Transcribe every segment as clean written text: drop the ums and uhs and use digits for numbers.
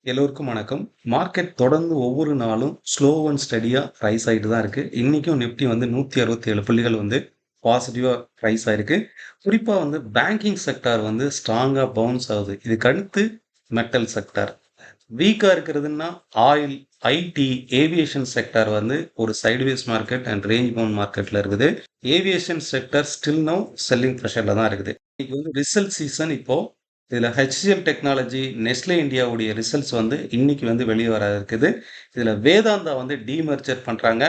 எல்லோருக்கும் வணக்கம். மார்க்கெட் தொடர்ந்து ஒவ்வொரு நாளும் ஸ்லோ அண்ட் ஸ்டடியா ரைஸ் ஆயிட்டு தான் இருக்கு. இன்னைக்கும் நிஃப்டி வந்து 167 புள்ளிகள் வந்து பாசிட்டிவா ரைஸ் ஆயிருக்கு. குறிப்பா வந்து பேங்கிங் செக்டார் வந்து ஸ்ட்ராங்கா பவுன்ஸ் ஆகுது. இதுக்கு அடுத்து மெட்டல் செக்டார். வீக்கா இருக்கிறதுன்னா ஆயில், ஐடி, ஏவியேஷன் செக்டார் வந்து ஒரு sideways market and range bound மார்க்கெட்ல இருக்குது. Aviation sector still now selling ப்ரெஷர்ல தான் இருக்குது. இன்னைக்கு வந்து ரிசல்ட் சீசன் இப்போ இதில் ஹெச்சிஎல் டெக்னாலஜி, நெஸ்லே இந்தியாவுடைய ரிசல்ட்ஸ் வந்து இன்னைக்கு வந்து வெளியே வர இருக்குது. இதில் வேதாந்தா வந்து டீமர்ஜர் பண்ணுறாங்க.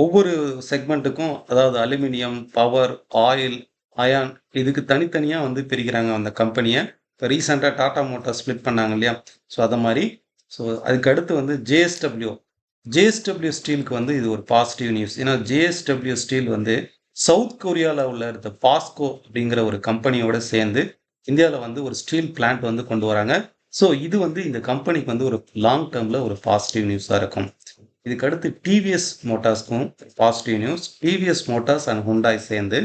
ஒவ்வொரு செக்மெண்ட்டுக்கும், அதாவது அலுமினியம், பவர், ஆயில், அயான், இதுக்கு தனித்தனியாக வந்து பிரிக்கிறாங்க அந்த கம்பெனியை. இப்போ ரீசெண்டாக டாடா மோட்டார் ஸ்ப்ளிட் பண்ணாங்க இல்லையா? ஸோ அதை மாதிரி. ஸோ அதுக்கு அடுத்து வந்து ஜேஎஸ்டபிள்யூ ஸ்டீலுக்கு வந்து இது ஒரு பாசிட்டிவ் நியூஸ். ஏன்னா ஜேஎஸ்டபிள்யூ ஸ்டீல் வந்து சவுத் கொரியாவில் உள்ள இருந்த பாஸ்கோ அப்படிங்கிற ஒரு கம்பெனியோட சேர்ந்து இந்தியாவில் வந்து ஒரு ஸ்டீல் பிளான்ட் வந்து கொண்டு வராங்க. ஸோ இது வந்து இந்த கம்பெனிக்கு வந்து ஒரு லாங் டேர்மில் ஒரு பாசிட்டிவ் நியூஸாக இருக்கும். இதுக்கு அடுத்து டிவிஎஸ் மோட்டார்ஸ்க்கும் positive news. TVS Motors and Hyundai சேர்ந்து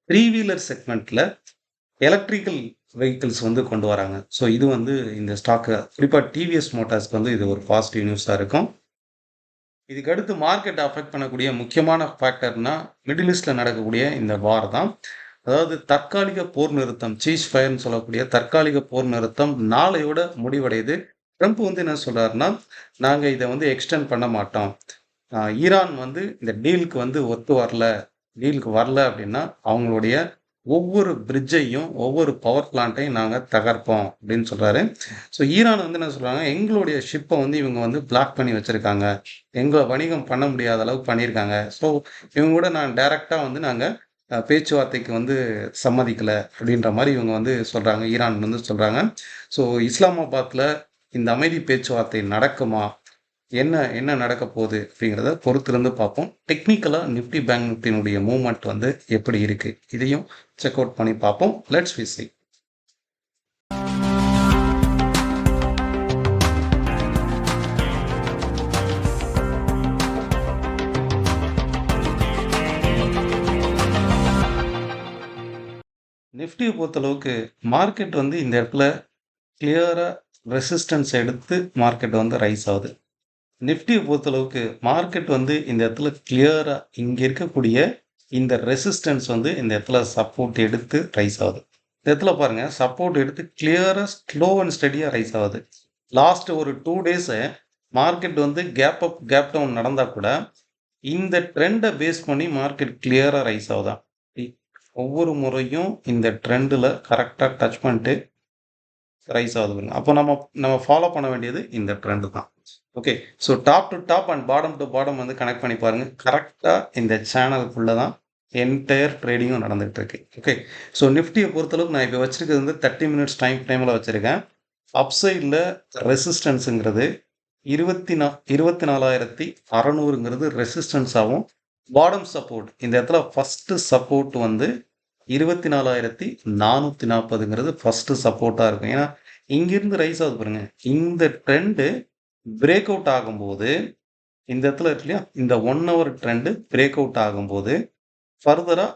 3-வீலர் செக்மெண்ட்டில் எலக்ட்ரிக்கல் வெஹிக்கிள்ஸ் வந்து கொண்டு வராங்க. ஸோ இது வந்து இந்த ஸ்டாக்கு குறிப்பாக டிவிஎஸ் மோட்டார்ஸ்க்கு வந்து இது ஒரு பாசிட்டிவ் நியூஸாக இருக்கும். இதுக்கு அடுத்து மார்க்கெட் அஃபெக்ட் பண்ணக்கூடிய முக்கியமான ஃபேக்டர்னா மிடில் ஈஸ்டில் நடக்கக்கூடிய இந்த வார் தான். அதாவது தற்காலிக போர் நிறுத்தம், சீஸ் ஃபயர்னு சொல்லக்கூடிய தற்காலிக போர் நிறுத்தம் நாளையோட முடிவடையுது. ட்ரம்ப் வந்து என்ன சொல்றாருன்னா, நாங்கள் இதை வந்து எக்ஸ்டெண்ட் பண்ண மாட்டோம். ஈரான் வந்து இந்த டீலுக்கு வந்து டீலுக்கு வரல அப்படின்னா அவங்களுடைய ஒவ்வொரு பிரிட்ஜையும் ஒவ்வொரு பவர் பிளான்ட்டையும் நாங்கள் தகர்ப்போம் அப்படின்னு சொல்றாரு. ஸோ ஈரான் வந்து என்ன சொல்றாங்க, எங்களுடைய ஷிப்பை வந்து இவங்க வந்து பிளாக் பண்ணி வச்சிருக்காங்க, எங்களை வணிகம் பண்ண முடியாத அளவுக்கு பண்ணியிருக்காங்க. ஸோ இவங்க கூட டைரக்டா வந்து நாங்கள் பேச்சுவார்த்தைக்கு வந்து சம்மதிக்கலை அப்படின்ற மாதிரி இவங்க வந்து சொல்கிறாங்க, ஈரான் வந்து சொல்கிறாங்க. ஸோ இஸ்லாமாபாத்தில் இந்த அமைதி பேச்சுவார்த்தை நடக்குமா, என்ன என்ன நடக்க போகுது அப்படிங்கிறத பொறுத்திருந்து பார்ப்போம். டெக்னிக்கலாக நிஃப்டி பேங்க் நிஃப்டியினுடைய மூவ்மெண்ட் வந்து எப்படி இருக்குது இதையும் செக் அவுட் பண்ணி பார்ப்போம். Let's we see. நிஃப்டியை பொறுத்தளவுக்கு மார்க்கெட் வந்து இந்த இடத்துல கிளியராக ரெசிஸ்டன்ஸ் எடுத்து மார்க்கெட் வந்து ரைஸ் ஆகுது. நிஃப்டியை பொறுத்தளவுக்கு மார்க்கெட் வந்து இந்த இடத்துல கிளியராக இங்கே இருக்கக்கூடிய இந்த ரெசிஸ்டன்ஸ் வந்து இந்த இடத்துல சப்போர்ட் எடுத்து ரைஸ் ஆகுது. இந்த இடத்துல பாருங்கள், சப்போர்ட் எடுத்து கிளியராக ஸ்லோ அண்ட் ஸ்டடியாக ரைஸ் ஆகுது. லாஸ்ட் ஒரு 2 டேஸு மார்க்கெட் வந்து கேப் அப் கேப் டவுன் நடந்தால் கூட இந்த ட்ரெண்டை பேஸ் பண்ணி மார்க்கெட் கிளியராக ரைஸ் ஆகுதான். ஒவ்வொரு முறையும் இந்த ட்ரெண்டில் கரெக்டாக டச் பண்ணிட்டு ரைஸ் ஆகுது. அப்போ நம்ம ஃபாலோ பண்ண வேண்டியது இந்த ட்ரெண்டு தான். Okay, so top to top and bottom to bottom வந்து கனெக்ட் பண்ணி பாருங்கள். கரெக்டாக இந்த சேனலுக்குள்ளே தான் என்டையர் ட்ரேடிங்கும் நடந்துகிட்டு இருக்கு. ஓகே, ஸோ நிஃப்டியை பொறுத்தளவுக்கு நான் இப்போ வச்சுருக்கிறது வந்து 30 மினிட்ஸ் டைமில் வச்சுருக்கேன். அப்சைடில் ரெசிஸ்டன்ஸுங்கிறது 24,600ங்கிறது ரெசிஸ்டன்ஸாகவும், பாட்டம் சப்போர்ட் இந்த இடத்துல ஃபஸ்ட்டு சப்போர்ட் வந்து 24,440ங்கிறது ஃபஸ்ட்டு சப்போர்ட்டாக இருக்கும். ஏன்னா இங்கிருந்து ரைஸ் ஆகுது பாருங்க. இந்த ட்ரெண்டு பிரேக் அவுட் ஆகும்போது இந்த இடத்துல இருக்கு இல்லையா, இந்த 1 ஹவர் ட்ரெண்டு பிரேக் அவுட் ஆகும்போது ஃபர்தராக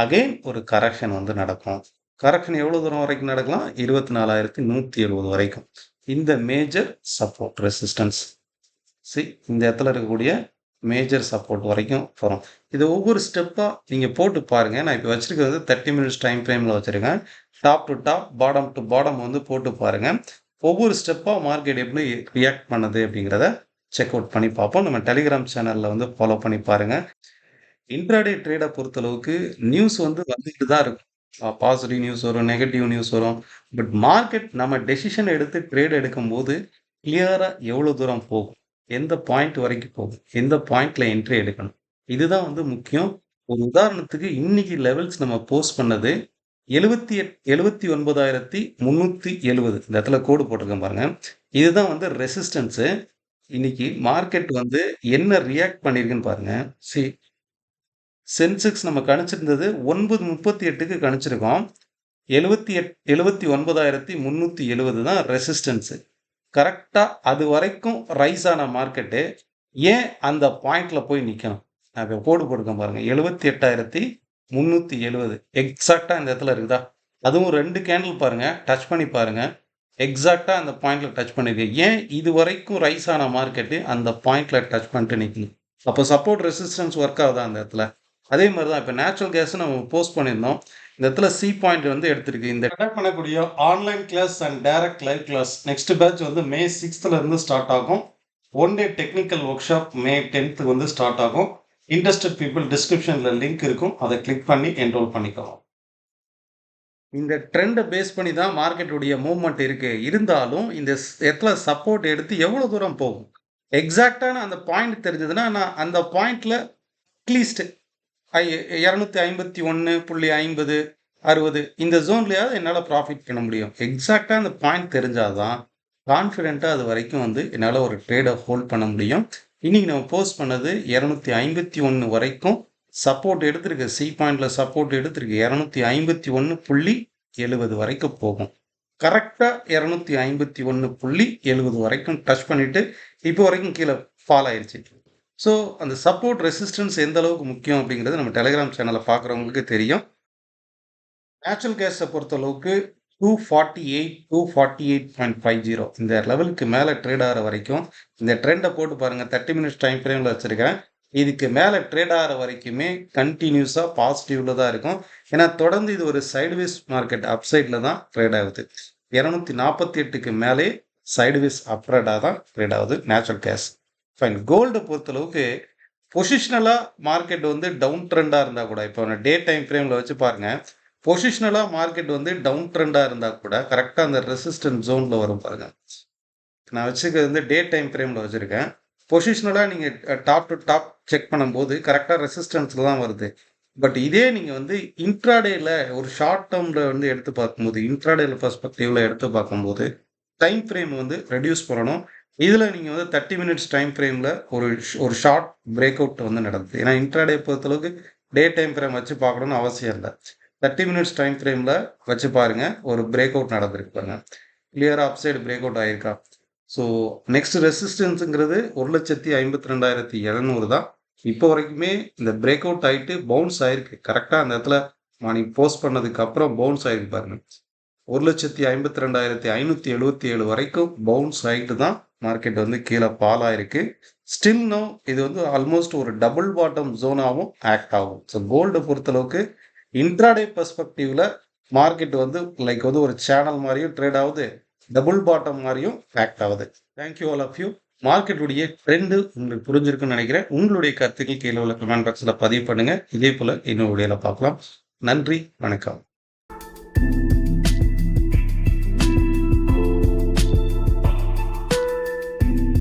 அகெயின் ஒரு கரெக்ஷன் வந்து நடக்கும். கரெக்ஷன் எவ்வளோ தூரம் வரைக்கும் நடக்கலாம்? 24,170 வரைக்கும். இந்த மேஜர் சப்போர்ட் ரெசிஸ்டன்ஸ் இந்த இடத்துல இருக்கக்கூடிய மேஜர் சப்போர்ட் வரைக்கும் வரும். இது ஒவ்வொரு ஸ்டெப்பாக நீங்கள் போட்டு பாருங்கள். நான் இப்போ வச்சுருக்கிறது 30 மினிட்ஸ் டைம் ஃப்ரேமில் வச்சுருக்கேன். Top to top bottom to bottom வந்து போட்டு பாருங்கள். ஒவ்வொரு ஸ்டெப்பாக மார்க்கெட் எப்படி ரியாக்ட் பண்ணுது அப்படிங்கிறத செக் அவுட் பண்ணி பார்ப்போம். நம்ம டெலிகிராம் சேனலில் வந்து ஃபாலோ பண்ணி பாருங்கள். இன்ட்ராடே ட்ரேடை பொறுத்தளவுக்கு நியூஸ் வந்து வந்துட்டு தான் இருக்கும். பாசிட்டிவ் நியூஸ் வரும், நெகட்டிவ் நியூஸ் வரும். பட் மார்க்கெட் நம்ம டெசிஷன் எடுத்து ட்ரேட் எடுக்கும்போது கிளியராக எவ்வளோ தூரம் போகும், எந்த பாயிண்ட் வரைக்கும் போகும், எந்த பாயிண்ட்ல என்ட்ரி எடுக்கணும், இதுதான் வந்து முக்கியம். ஒரு உதாரணத்துக்கு இன்னைக்கு லெவல்ஸ் நம்ம போஸ்ட் பண்ணது 79,370. இந்த இடத்துல கோடு போட்டிருக்கேன் பாருங்க. இதுதான் வந்து ரெசிஸ்டன்ஸு. இன்னைக்கு மார்க்கெட் வந்து என்ன ரியாக்ட் பண்ணியிருக்குன்னு பாருங்க. சென்செக்ஸ் நம்ம கணிச்சிருந்தது 938க்கு கணிச்சிருக்கோம். 79,370 தான் ரெசிஸ்டன்ஸு. கரெக்டாக அது வரைக்கும் ரைஸ் ஆன மார்க்கெட்டு ஏன் அந்த பாயிண்ட்ல போய் நிற்கணும்? நான் இப்போ கோடு போட்டுக்கேன் பாருங்க. 78,370 எக்ஸாக்டாக இந்த இடத்துல இருக்குதா? அதுவும் 2 கேண்டில் பாருங்க, டச் பண்ணி பாருங்க. எக்ஸாக்ட்டா அந்த பாயிண்ட்ல டச் பண்ணிருக்கு. ஏன் இதுவரைக்கும் ரைஸ் ஆன மார்க்கெட்டு அந்த பாயிண்ட்ல டச் பண்ணிட்டு நிக்குது. அப்போ சப்போர்ட் ரெசிஸ்டன்ஸ் ஒர்க் ஆகுதா அந்த இடத்துல? அதே மாரி தான் இப்ப நேச்சுரல் கேஸ் நம்ம போஸ்ட் பண்ணியிருந்தோம். இந்த இடத்துல சி பாயிண்ட் வந்து எடுத்திருக்கு. இந்த கண்டக்ட் பண்ணக்கூடிய online class and direct live class next batch வந்து மே 6th இருந்து ஸ்டார்ட் ஆகும். One day technical workshop May 10th வந்து ஸ்டார்ட் ஆகும். இன்ட்ரெஸ்டட் பீப்புள் டிஸ்கிரிப்ஷன்ல லிங்க் இருக்கும். அதை கிளிக் பண்ணி என்ரோல் பண்ணிக்கலாம். இந்த ட்ரெண்ட பேஸ் பண்ணி தான் மார்க்கெட்டுடைய மூவ்மெண்ட் இருக்கு. இருந்தாலும் இந்த இடத்துல சப்போர்ட் எடுத்து எவ்வளோ தூரம் போகும்? எக்ஸாக்ட்டான அந்த பாயிண்ட் தெரிஞ்சதுன்னா, நான் அந்த பாயிண்ட்ல அட்லீஸ்ட் ஐ 251.50, 60 இந்த ஜோன்லயாவது என்னால ப்ராஃபிட் பண்ண முடியும். எக்ஸாக்ட்டா அந்த பாயிண்ட் தெரிஞ்சா தான், கான்ஃபிடென்ட்டா அது வரைக்கும் வந்து என்னால ஒரு ட்ரேட ஹோல்ட் பண்ண முடியும். இன்னைக்கு நம்ம போஸ்ட் பண்ணது 251 வரைக்கும் சப்போர்ட் எடுத்திருக்கு. சி பாயிண்ட்ல சப்போர்ட் எடுத்திருக்கு. 251.70 வரைக்கும் போகும். கரெக்ட்டா 251.70 வரைக்கும் டச் பண்ணிட்டு, இப்போ வரைக்கும் கீழ ஃபால் ஆயிருச்சு. ஸோ, அந்த சப்போர்ட் ரெசிஸ்டன்ஸ் எந்த அளவுக்கு முக்கியம் அப்படிங்கிறது நம்ம டெலகிராம் சேனல பார்க்குறவங்களுக்கு தெரியும். நேச்சுரல் கேஸ பொறுத்தளவுக்கு 248, 248.50 இந்த லெவலுக்கு மேல ட்ரேட் ஆகுற வரைக்கும், இந்த ட்ரெண்ட போட்டு பாருங்க. 30 மினிட்ஸ் டைம் ஃப்ரேம்ல வச்சிருக்கேன். இதுக்கு மேல ட்ரேட் ஆகுற வரைக்குமே கன்டினியூஸா பாசிட்டிவ்ல தான் இருக்கும். ஏன்னா, தொடர்ந்து இது ஒரு சைட்வேஸ் மார்க்கெட் அப்சைட்ல தான் ட்ரேட் ஆகுது. 248க்கு மேலே சைட்வேஸ் அப்ரடா தான் ட்ரேட் ஆகுது நேச்சுரல் கேஸ். ஃபைன். கோல்ட பொறுத்தளவுக்கு பொசிஷனலா மார்க்கெட் வந்து டவுன் ட்ரெண்டா இருந்தா கூட, இப்போ டே டைம் ஃப்ரேம்ல வச்சு பாருங்க. பொசிஷனலா மார்க்கெட் வந்து டவுன் ட்ரெண்டா இருந்தா கூட, கரெக்ட்டா அந்த ரெசிஸ்டன்ஸ் ஜோன்ல வரும் பாருங்க. நான் வச்சிருக்கிறது வந்து டே டைம் ஃப்ரேம்ல வச்சிருக்கேன். பொசிஷனலா நீங்க டாப் டு டாப் செக் பண்ணும்போது கரெக்ட்டா ரெசிஸ்டன்ஸ்ல தான் வருது. பட் இதே நீங்க வந்து இன்ட்ராடேல ஒரு ஷார்ட் டெர்ம்ல வந்து எடுத்து பார்க்கும்போது, இன்ட்ராடேல பெர்ஸ்பெக்டிவ்ல எடுத்து பார்க்கும்போது, டைம் ஃப்ரேம் வந்து ரெடியூஸ் பண்ணணும். இதுல நீங்க வந்து 30 மினிட்ஸ் டைம் ஃப்ரேம்ல ஒரு ஷார்ட் பிரேக் அவுட் வந்து நடந்தது. ஏன்னா இன்ட்ராடே பொறுத்தளவுக்கு டே டைம் ஃப்ரேம் வச்சு பார்க்கணும்னு அவசியம் இல்ல. 30 மினிட்ஸ் டைம் ஃப்ரேம்ல வச்சு பாருங்க. ஒரு பிரேக் அவுட் நடந்திருக்கு பாருங்க. கிளியரா அப்சைடு பிரேக் அவுட் ஆயிருக்கா? ஸோ நெக்ஸ்ட் ரெசிஸ்டன்ஸ்ங்கிறது 1,52,700 தான். இப்போ வரைக்குமே இந்த பிரேக் அவுட் ஆயிட்டு பவுன்ஸ் ஆயிருக்கு. கரெக்ட்டா அந்த இடத்துல மார்னிங் போஸ்ட் பண்ணதுக்கு அப்புறம் பவுன்ஸ் ஆயிருக்கு பாருங்க. 1,52,577 வரைக்கும் பவுன்ஸ் ஆயிட்டு தான் மார்க்கெட் வந்து கீழே ஃபால் ஆயிருக்கு. ஸ்டில் நோ இது வந்து ஆல்மோஸ்ட் ஒரு டபுள் பாட்டம் ஜோனாவும் ஆக்ட் ஆகும். ஸோ கோல்ட பொறுத்தளவுக்கு இன்ட்ராடே பெர்ஸ்பெக்டிவ்ல மார்க்கெட் வந்து லைக் வந்து ஒரு சேனல் மாதிரியும் ட்ரேட் ஆகுது. டபுள் பாட்டம் மாதிரியும் ஆக்ட் ஆகுது. Thank you all of you. மார்க்கெட்டுடைய ட்ரெண்ட் உங்களுக்கு புரிஞ்சிருக்குன்னு நினைக்கிறேன். உங்களுடைய கருத்துக்கள் கீழே உள்ள கமெண்ட் பாக்ஸ்ல பதிவு பண்ணுங்க. இதே போல இன்னொரு வீடியோல பார்க்கலாம். நன்றி, வணக்கம்.